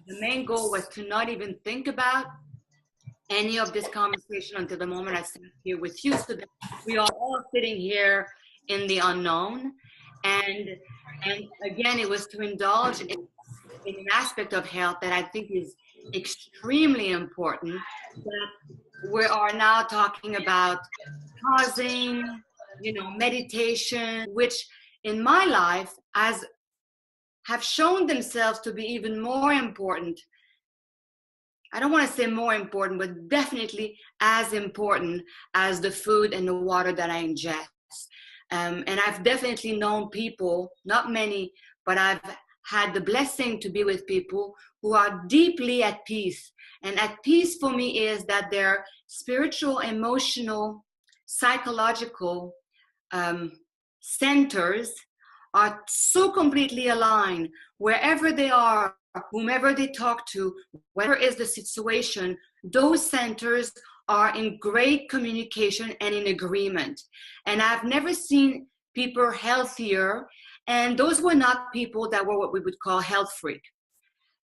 The main goal was to not even think about any of this conversation until the moment I sat here with you, so that we are all sitting here in the unknown. And and again, it was to indulge in an aspect of health that I think is extremely important. That we are now talking about pausing, meditation, which in my life as have shown themselves to be even more important. I don't want to say more important, but definitely as important as the food and the water that I ingest. And I've definitely known people, not many, but I've had the blessing to be with people who are deeply at peace. And at peace for me is that their spiritual, emotional, psychological um, centers are so completely aligned wherever they are, whomever they talk to, whatever is the situation, those centers are in great communication and in agreement. And I've never seen people healthier, and those were not people that were what we would call health freak.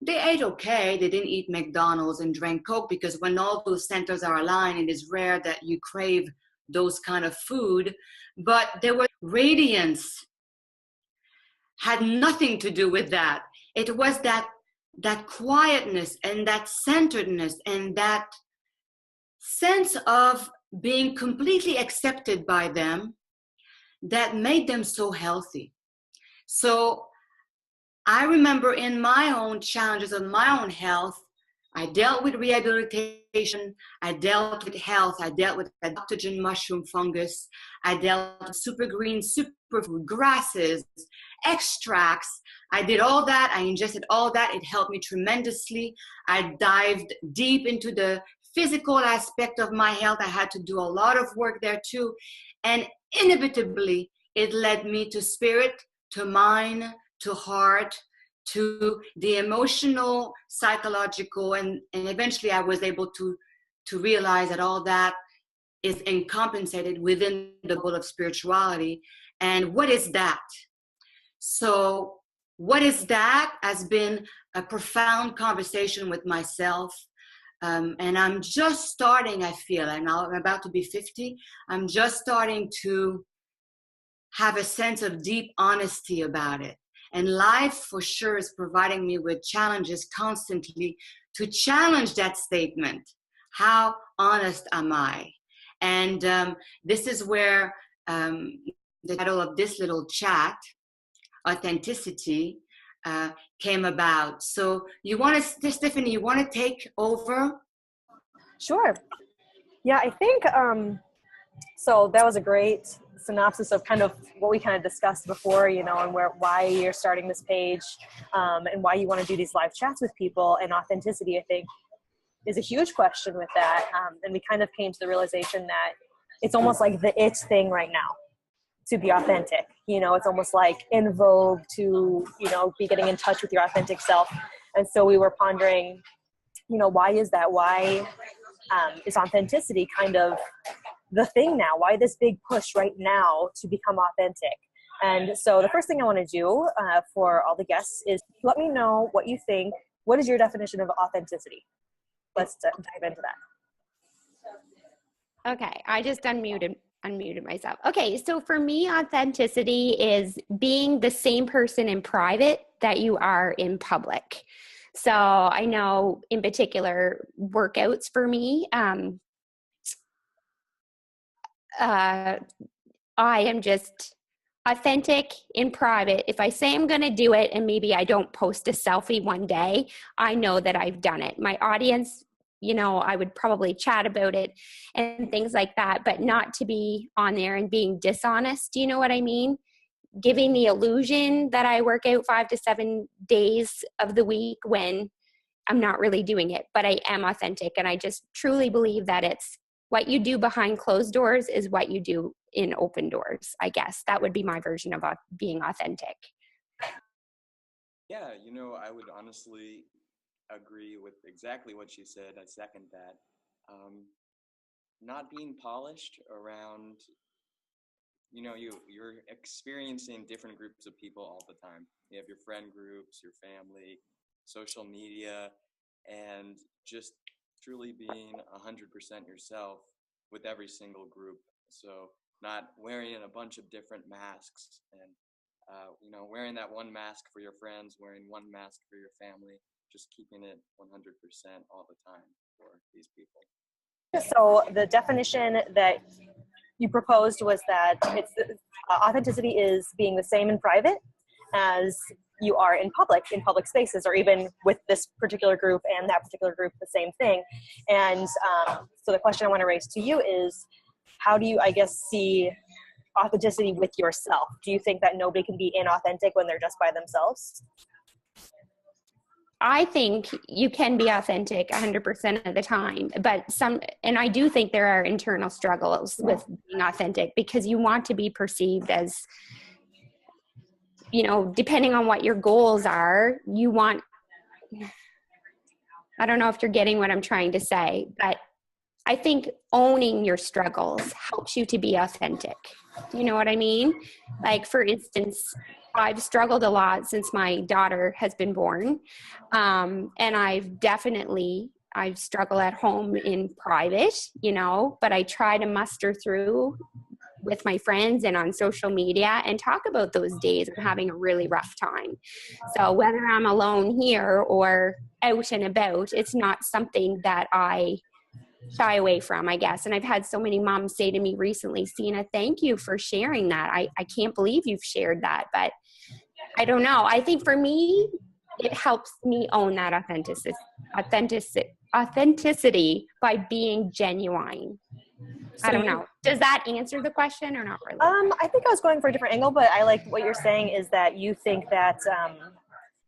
They ate okay, they didn't eat McDonald's and drank Coke, because when all those centers are aligned, it is rare that you crave those kind of food. But there was radiance, had nothing to do with that. It was that quietness and that centeredness and that sense of being completely accepted by them that made them so healthy. So I remember in my own challenges of my own health, I dealt with rehabilitation, I dealt with health, I dealt with adaptogen mushroom fungus, I dealt with super green, superfood, grasses, extracts. I did all that, I ingested all that, it helped me tremendously. I dived deep into the physical aspect of my health. I had to do a lot of work there too. And inevitably, it led me to spirit, to mind, to heart, to the emotional, psychological, and eventually I was able to realize that all that is uncompensated within the goal of spirituality. And what is that? So what is that has been a profound conversation with myself. And I'm just starting, I feel, and now I'm about to be 50, I'm just starting to have a sense of deep honesty about it. And life for sure is providing me with challenges constantly to challenge that statement. How honest am I? And this is where the title of this little chat, Authenticity, came about. So you want to, Stephanie, you want to take over? Sure. Yeah, I think, so that was a great synopsis of kind of what we kind of discussed before, and why you're starting this page, and why you want to do these live chats with people. And authenticity, I think, is a huge question with that. And we kind of came to the realization that it's almost like the it thing right now to be authentic. It's almost like in vogue to, be getting in touch with your authentic self. And so we were pondering, why is that? Why is authenticity kind of the thing now? Why this big push right now to become authentic? And so the first thing I want to do for all the guests is let me know what you think. What is your definition of authenticity? Let's dive into that. Okay, I just unmuted myself. Okay, so for me, authenticity is being the same person in private that you are in public. So I know in particular workouts for me, I am just authentic in private. If I say I'm going to do it and maybe I don't post a selfie one day, I know that I've done it. My audience, I would probably chat about it and things like that, but not to be on there and being dishonest. Do you know what I mean? Giving the illusion that I work out 5 to 7 days of the week when I'm not really doing it, but I am authentic. And I just truly believe that it's what you do behind closed doors is what you do in open doors. I guess that would be my version of being authentic. Yeah, I would honestly agree with exactly what she said. I second that. Not being polished around, you're experiencing different groups of people all the time. You have your friend groups, your family, social media, and just truly being 100% yourself with every single group. So not wearing a bunch of different masks and, wearing that one mask for your friends, wearing one mask for your family, just keeping it 100% all the time for these people. So the definition that you proposed was that it's authenticity is being the same in private as you are in public spaces, or even with this particular group and that particular group, the same thing. And so the question I want to raise to you is, how do you, I guess, see authenticity with yourself? Do you think that nobody can be inauthentic when they're just by themselves? I think you can be authentic 100% of the time, and I do think there are internal struggles with being authentic, because you want to be perceived as, depending on what your goals are, I don't know if you're getting what I'm trying to say, but I think owning your struggles helps you to be authentic. Do you know what I mean? Like, for instance, I've struggled a lot since my daughter has been born. And I've struggled at home in private, but I try to muster through with my friends and on social media and talk about those days of having a really rough time. So whether I'm alone here or out and about, it's not something that I shy away from, I guess. And I've had so many moms say to me recently, Sina, thank you for sharing that. I can't believe you've shared that. But I don't know. I think for me, it helps me own that authenticity by being genuine. So I don't know. Does that answer the question or not really? I think I was going for a different angle, but I like what you're saying is that you think that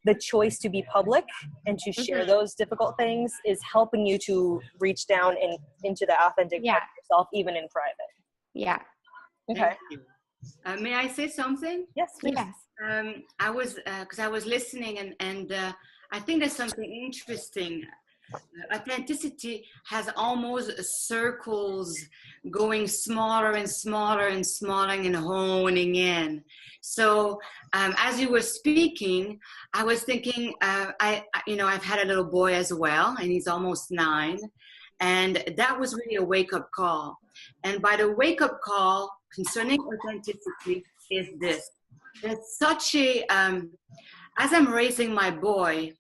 the choice to be public and to share those difficult things is helping you to reach down into the authentic part of yourself, even in private. Yeah. Okay. May I say something? Yes, please. Yes. I was listening and I think there's something interesting. Authenticity has almost circles going smaller and smaller and smaller and honing in. So as you were speaking, I was thinking, I've had a little boy as well, and he's almost 9. And that was really a wake-up call. And by the wake-up call concerning authenticity is this. There's such a, as I'm raising my boy,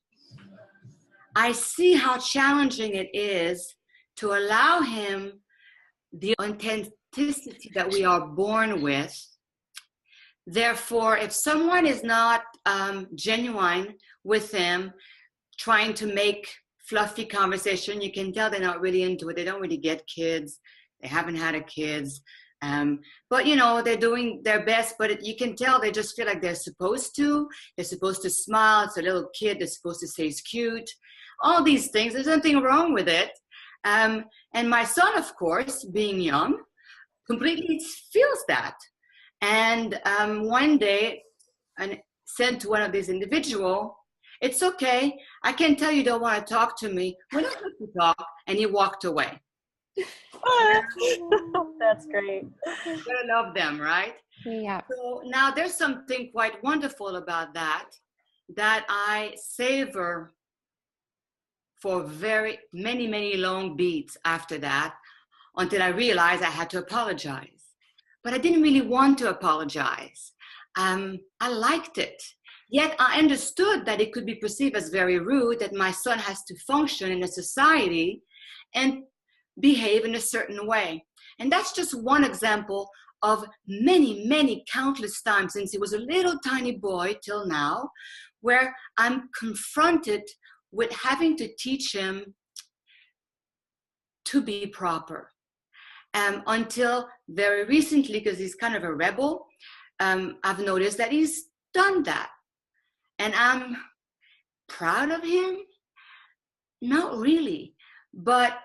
I see how challenging it is to allow him the authenticity that we are born with. Therefore, if someone is not genuine with him, trying to make fluffy conversation, you can tell they're not really into it. They don't really get kids. They haven't had a kids. But they're doing their best, but you can tell they just feel like they're supposed to. They're supposed to smile. It's a little kid. They're supposed to say he's cute. All these things, there's nothing wrong with it. And my son, of course, being young, completely feels that. And one day, I said to one of these individuals, "It's okay. I can tell you don't want to talk to me. We don't have to talk." And he walked away. That's great. You gotta love them, right? Yeah. So now there's something quite wonderful about that I savor for very many, many long beats after that, until I realized I had to apologize. But I didn't really want to apologize. I liked it. Yet I understood that it could be perceived as very rude, that my son has to function in a society and behave in a certain way. And that's just one example of many, many countless times since he was a little tiny boy till now, where I'm confronted with having to teach him to be proper. Until very recently, because he's kind of a rebel, I've noticed that he's done that. And I'm proud of him? Not really. But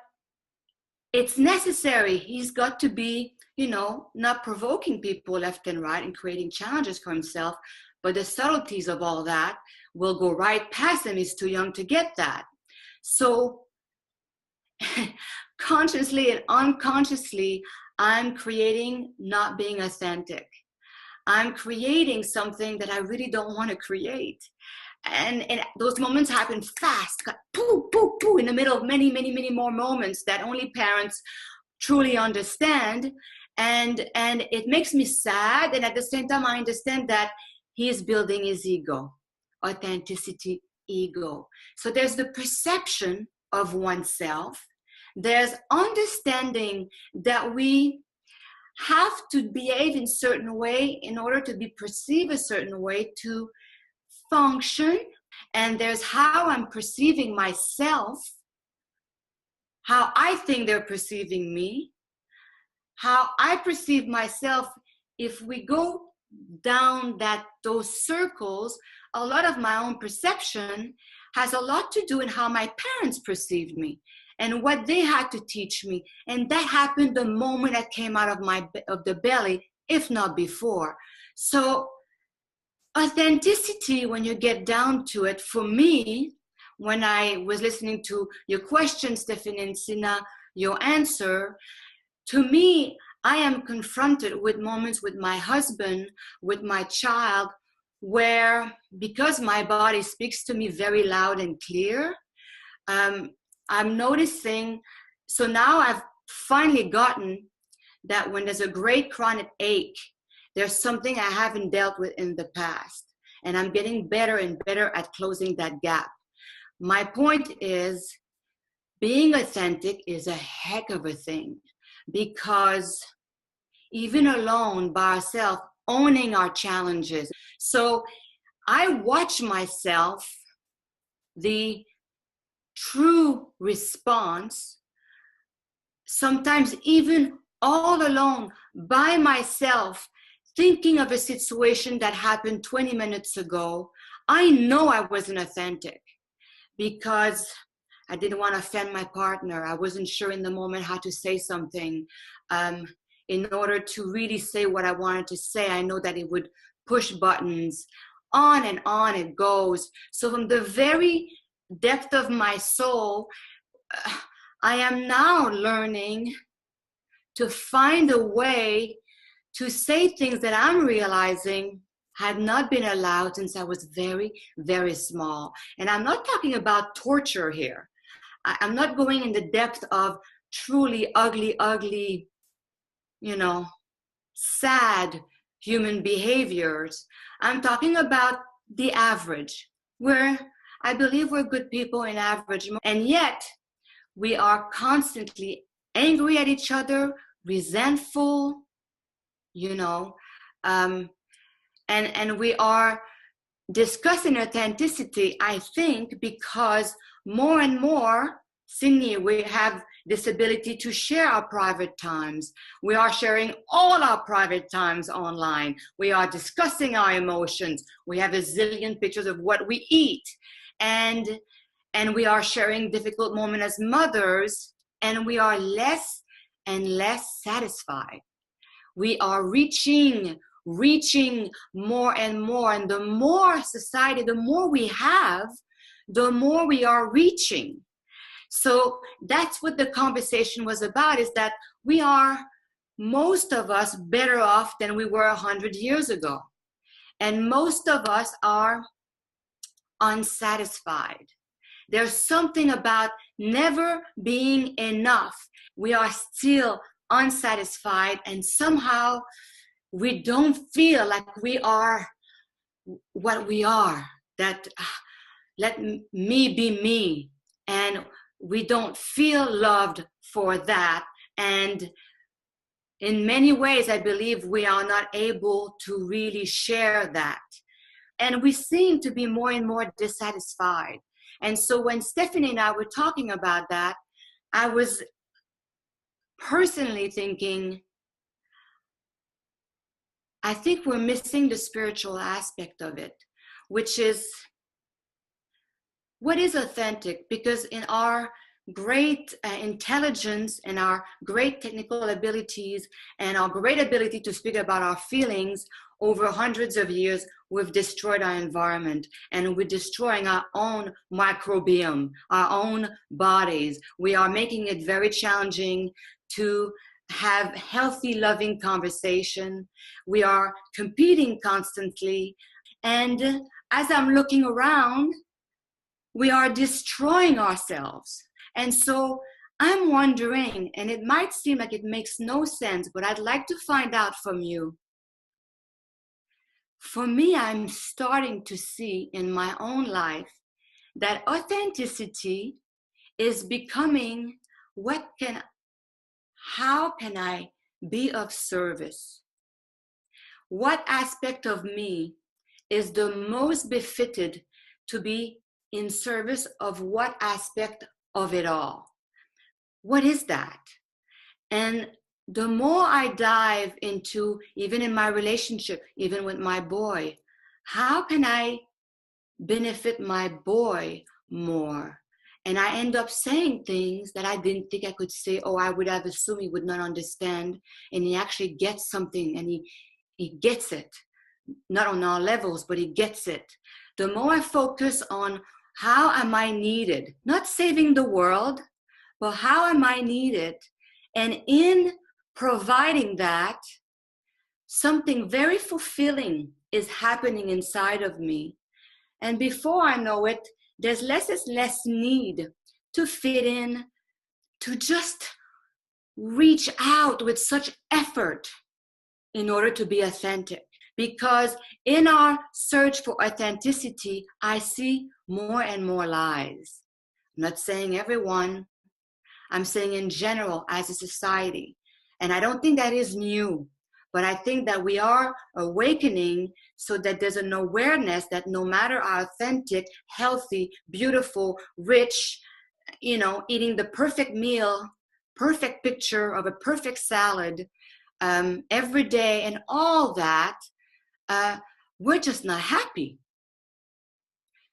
it's necessary. He's got to be, not provoking people left and right and creating challenges for himself. But the subtleties of all that will go right past him. He's too young to get that. So consciously and unconsciously, I'm creating not being authentic. I'm creating something that I really don't want to create. and those moments happen fast, pooh, pooh, pooh, in the middle of many, many, many more moments that only parents truly understand. And it makes me sad. And at the same time, I understand that he is building his ego, authenticity, ego. So there's the perception of oneself. There's understanding that we have to behave in a certain way in order to be perceived a certain way to function. And there's how I'm perceiving myself, how I think they're perceiving me, how I perceive myself. If we go down those circles, a lot of my own perception has a lot to do in how my parents perceived me and what they had to teach me. And that happened the moment I came out of the belly, if not before. So authenticity, when you get down to it, for me, when I was listening to your question, Stephanie and Sina, your answer, to me, I am confronted with moments with my husband, with my child, where, because my body speaks to me very loud and clear, I'm noticing, so now I've finally gotten that when there's a great chronic ache, there's something I haven't dealt with in the past. And I'm getting better and better at closing that gap. My point is, being authentic is a heck of a thing, because even alone by ourselves, owning our challenges. So I watch myself, the true response, sometimes even all alone by myself, thinking of a situation that happened 20 minutes ago. I know I wasn't authentic because I didn't want to offend my partner. I wasn't sure in the moment how to say something. In order to really say what I wanted to say, I know that it would push buttons. On and on it goes. So from the very depth of my soul, I am now learning to find a way to say things that I'm realizing had not been allowed since I was very, very small. And I'm not talking about torture here. I'm not going in the depth of truly ugly, sad human behaviors. I'm talking about the average, where I believe we're good people in average. And yet we are constantly angry at each other, resentful, and we are discussing authenticity, I think, because more and more, Sydney, we have this ability to share our private times. We are sharing all our private times online. We are discussing our emotions. We have a zillion pictures of what we eat. And we are sharing difficult moments as mothers, and we are less and less satisfied. We are reaching more and more. And the more society, the more we have, the more we are reaching. So that's what the conversation was about, is that we are, most of us, better off than we were 100 years ago. And most of us are unsatisfied. There's something about never being enough. We are still unsatisfied, and somehow we don't feel like we are what we are, that let me be me, and we don't feel loved for that. And in many ways, I believe we are not able to really share that. And we seem to be more and more dissatisfied. And so when Stephanie and I were talking about that, I was personally thinking, I think we're missing the spiritual aspect of it, which is, what is authentic? Because in our great intelligence and our great technical abilities and our great ability to speak about our feelings, over hundreds of years, we've destroyed our environment, and we're destroying our own microbiome, our own bodies. We are making it very challenging to have healthy, loving conversation. We are competing constantly. And as I'm looking around, we are destroying ourselves. And so I'm wondering, and it might seem like it makes no sense, but I'd like to find out from you. For me, I'm starting to see in my own life that authenticity is becoming how can I be of service? What aspect of me is the most befitted to be in service of what aspect of it all? What is that? And the more I dive into, even in my relationship, even with my boy, how can I benefit my boy more? And I end up saying things that I didn't think I could say, or I would have assumed he would not understand. And he actually gets something, and he gets it. Not on all levels, but he gets it. The more I focus on how am I needed, not saving the world, but how am I needed? And in providing that, something very fulfilling is happening inside of me. And before I know it, there's less need to fit in, to just reach out with such effort in order to be authentic. Because in our search for authenticity, I see more and more lies. I'm not saying everyone, I'm saying in general as a society. And I don't think that is new, but I think that we are awakening so that there's an awareness that no matter how authentic, healthy, beautiful, rich, eating the perfect meal, perfect picture of a perfect salad every day and all that, we're just not happy.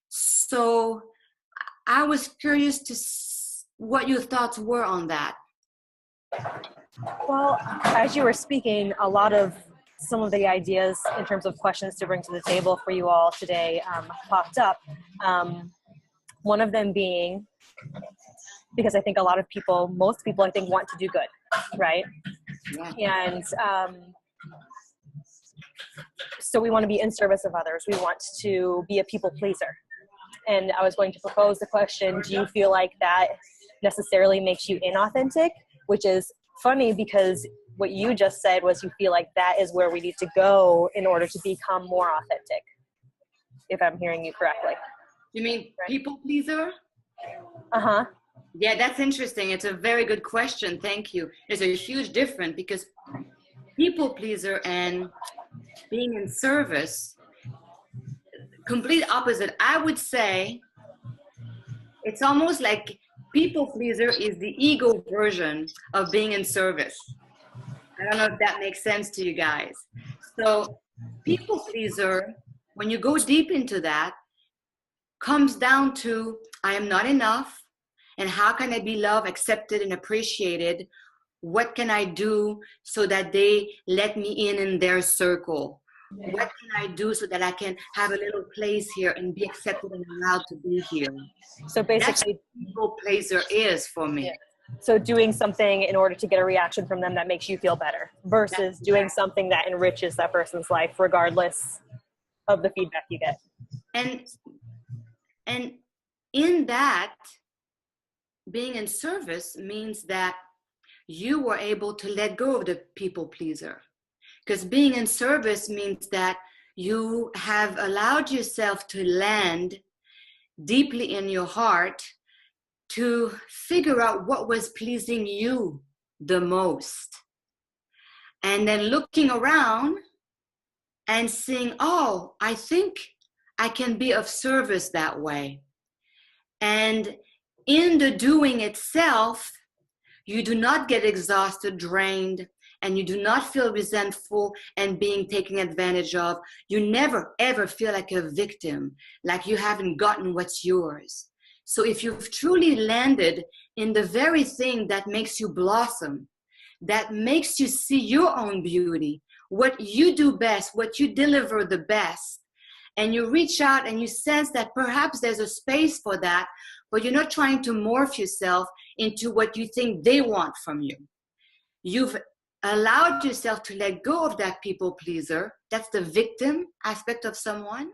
So I was curious to what your thoughts were on that. Well, as you were speaking, some of the ideas in terms of questions to bring to the table for you all today popped up. One of them being, because I think most people I think want to do good, right? Yeah. And so we want to be in service of others. We want to be a people pleaser. And I was going to propose the question, do you feel like that necessarily makes you inauthentic? Which is funny because what you just said was you feel like that is where we need to go in order to become more authentic, if I'm hearing you correctly. You mean people pleaser? Uh-huh. Yeah, that's interesting. It's a very good question. Thank you. There's a huge difference because people pleaser and being in service, complete opposite. I would say it's almost like people pleaser is the ego version of being in service. I don't know if that makes sense to you guys. So people pleaser, when you go deep into that, comes down to I am not enough, and how can I be loved, accepted, and appreciated? What can I do so that they let me in their circle? What can I do so that I can have a little place here and be accepted and allowed to be here? So basically, that's what people pleaser is for me. Yeah. So doing something in order to get a reaction from them that makes you feel better versus doing something that enriches that person's life regardless of the feedback you get. And in that, being in service means that you were able to let go of the people pleaser. Because being in service means that you have allowed yourself to land deeply in your heart to figure out what was pleasing you the most. And then looking around and seeing, oh, I think I can be of service that way. And in the doing itself, you do not get exhausted, drained, and you do not feel resentful and being taken advantage of. You never, ever feel like a victim, like you haven't gotten what's yours. So if you've truly landed in the very thing that makes you blossom, that makes you see your own beauty, what you do best, what you deliver the best, and you reach out and you sense that perhaps there's a space for that, but you're not trying to morph yourself into what you think they want from you. You've allowed yourself to let go of that people pleaser. That's the victim aspect of someone.